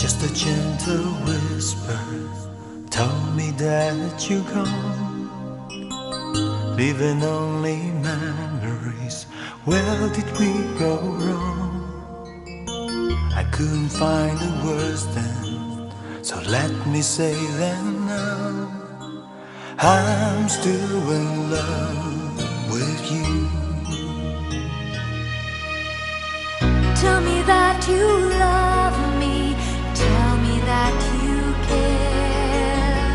Just a gentle whisper told me that you're gone, leaving only memories. Where did we go wrong? I couldn't find the words then, so let me say them now. I'm still in love with you. Tell me that you love me. Tell me that you care.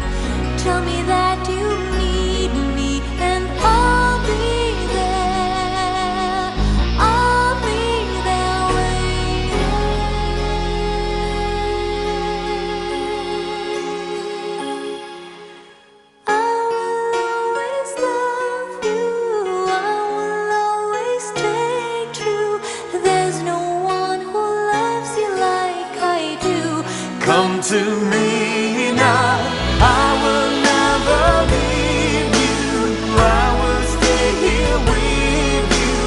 Tell me that you need me, and I'll be there. I'll be there waiting. I will always love you. I will always stay true. There's no one who loves you like I do. Come to me now, I will never leave you. I will stay here with you.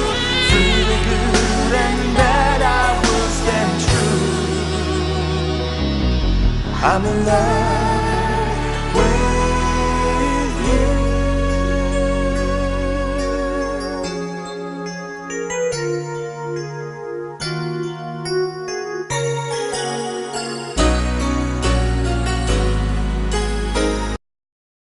Through the good and bad, I will stand true. I'm in love.